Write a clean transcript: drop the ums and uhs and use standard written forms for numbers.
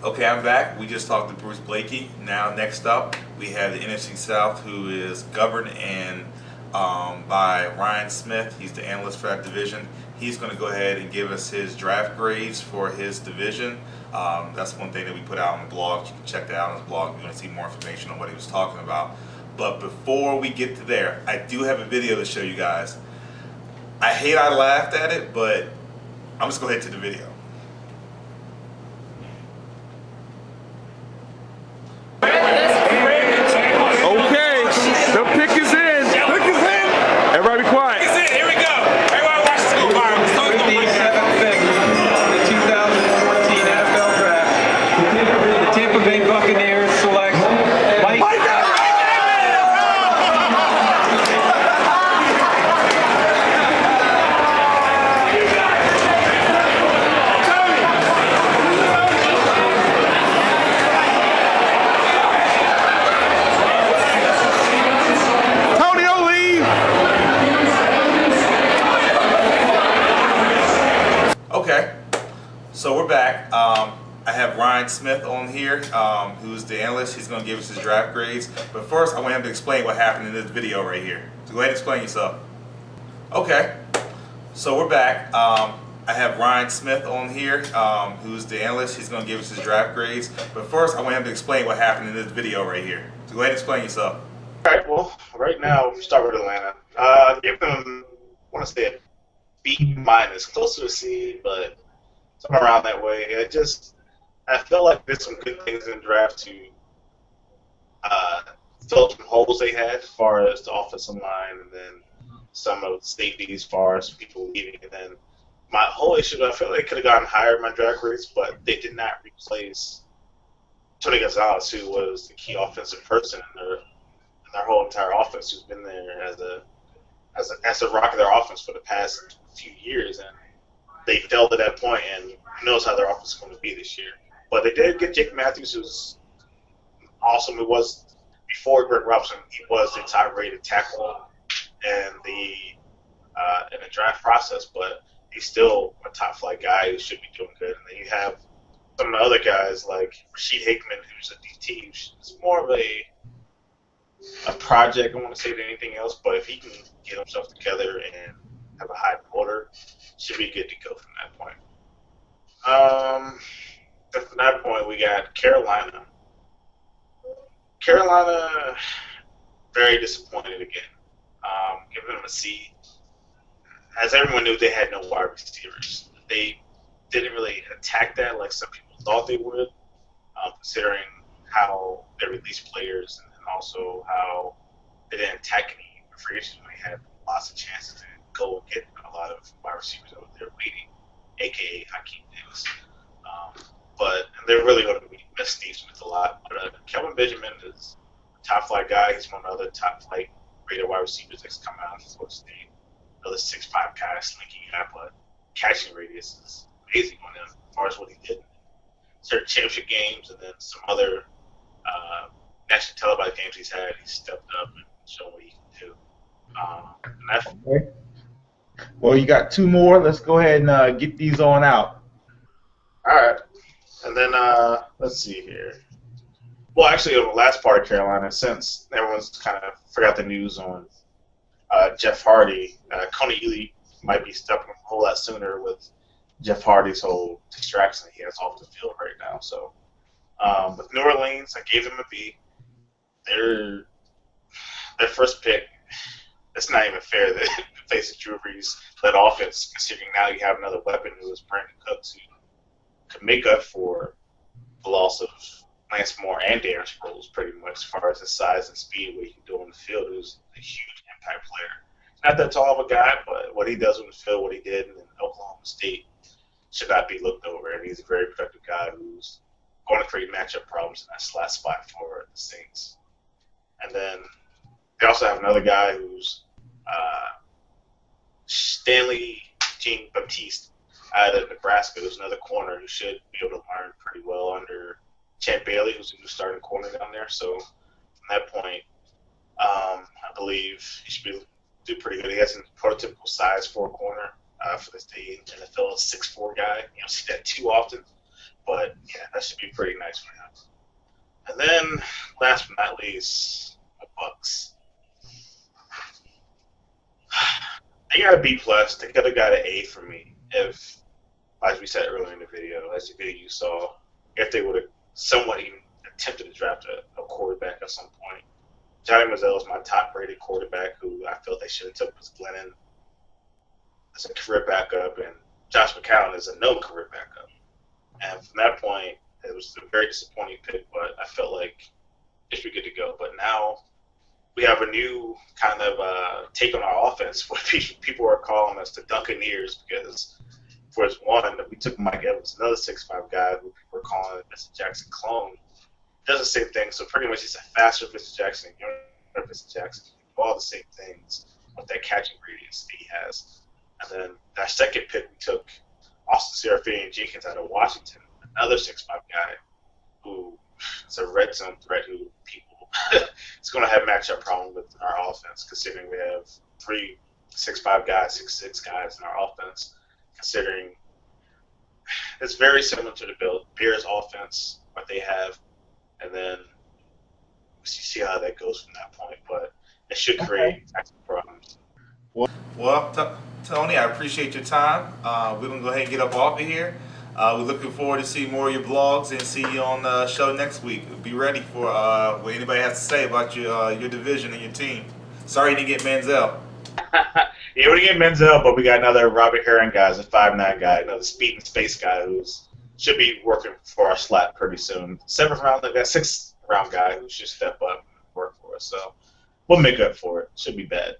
Okay, I'm back. We just talked to Bruce Blakey. Now, next up, we have the NFC South, who is governed by Ryan Smith. He's the analyst for that division. He's going to go ahead and give us his draft grades for his division. That's one thing that we put out on the blog. You can check that out on the blog if you want to see more information on what he was talking about. But before we get to there, I do have a video to show you guys. I hate I laughed at it, but I'm just going to head to the video. Okay, so we're back. I have Ryan Smith on here, who's the analyst. He's going to give us his draft grades. But first, I want him to explain what happened in this video right here. So go ahead and explain yourself. Okay, so we're back. I have Ryan Smith on here, who's the analyst. He's going to give us his draft grades. But first, I want him to explain what happened in this video right here. So go ahead and explain yourself. All right, well, right now, we'll start with Atlanta. Give them, I want to say, a B minus, close to a C, but somewhere around that way. I felt like there's some good things in the draft to fill some holes they had as far as the offensive line, and then some of the safety as far as people leaving. And then my whole issue, I feel like they could have gotten higher in my draft grades, but they did not replace Tony Gonzalez, who was the key offensive person in their whole entire offense, who's been there as a rock of their offense for the past few years, and they failed at that point, and who knows how their offense is going to be this year. But they did get Jake Matthews, who's awesome. It was before Greg Robinson, he was the top-rated tackle in the draft process, but he's still a top-flight guy who should be doing good. And then you have some of the other guys like Rashid Hickman, who's a DT, who's more of a project, I want to say, than anything else. But if he can get himself together and have a high motor, should be good to go from that point. From that point, we got Carolina. Carolina, very disappointed again. Giving them a C. As everyone knew, they had no wide receivers. They didn't really attack that like some people thought they would, considering how they released players and also how they didn't attack any free agents when they had lots of chances to go and get a lot of wide receivers over there waiting, a.k.a. Hakeem Nicks. But they're really going to miss Steve Smith a lot. But Kelvin Benjamin is a top-flight guy. He's one of the other top-flight rated wide receivers that's come out of Florida State. Another 6'5" guy, slinky guy, but catching radius is amazing on him as far as what he did in certain championship games and then some other national televised games he's had. He stepped up and shown what he can do. Okay. Well, you got two more. Let's go ahead and get these on out. All right. And then, let's see here. Well, actually, on the last part of Carolina, since everyone's kind of forgot the news on Jeff Hardy, Coney Ely might be stepping a whole lot sooner with Jeff Hardy's whole distraction that he has off the field right now. So, with New Orleans, I gave them a B. Their first pick, it's not even fair that it faces Drew Brees-led offense, considering now you have another weapon who is Brandon Cooks, who could make up for the loss of Lance Moore and Darren Sproles pretty much as far as his size and speed, what he can do on the field. Who's a huge impact player. Not that tall of a guy, but what he does on the field, what he did in Oklahoma State, should not be looked over. And he's a very productive guy who's going to create matchup problems in that slot spot for the Saints. And then they also have another guy who's Stanley Jean-Baptiste out of Nebraska, who's another corner who should be able to learn pretty well under Chad Bailey, who's a new starting corner down there. So from that point, I believe he should do pretty good. He has a prototypical size for a corner for this day in the NFL, 6'4" guy. You don't see that too often. But, yeah, That should be pretty nice for him. And then, last but not least, the Bucks. They got a B plus. They could have got an A for me if, as we said earlier in the video, as the video you saw, if they would have somewhat even attempted to draft a quarterback at some point. Johnny Manziel is my top-rated quarterback, who I felt they should have took was Glennon as a career backup, and Josh McCown is a known career backup. And from that point, it was a very disappointing pick, but I felt like it should be good to go. But now we have a new kind of take on our offense. What people are calling us the Duncaneers, because for his one, we took Mike Evans, another 6'5" guy who people were calling a Mr. Jackson clone. Does the same thing, so pretty much he's a faster Mr. Jackson, younger Mr. Jackson. All the same things with that catching radius that he has. And then that second pick, we took Austin Serafine Jenkins out of Washington, another 6'5" guy who is a red zone threat who people is going to have matchup problem with our offense, considering we have 3 6'5" guys, 6'6" guys in our offense. Considering it's very similar to the Bears offense, what they have, and then see how that goes from that point. But it should create problems. Well, Tony, I appreciate your time. We're going to go ahead and get up off of here. We're looking forward to see more of your blogs and see you on the show next week. Be ready for what anybody has to say about your division and your team. Sorry you didn't get Manziel. Yeah, we didn't get Manziel, but we got another Robert Herring guy, a 5'9" guy, another speed and space guy who should be working for our slot pretty soon. 7th round, they got 6th round guy who should step up and work for us. So we'll make up for it. Should be bad.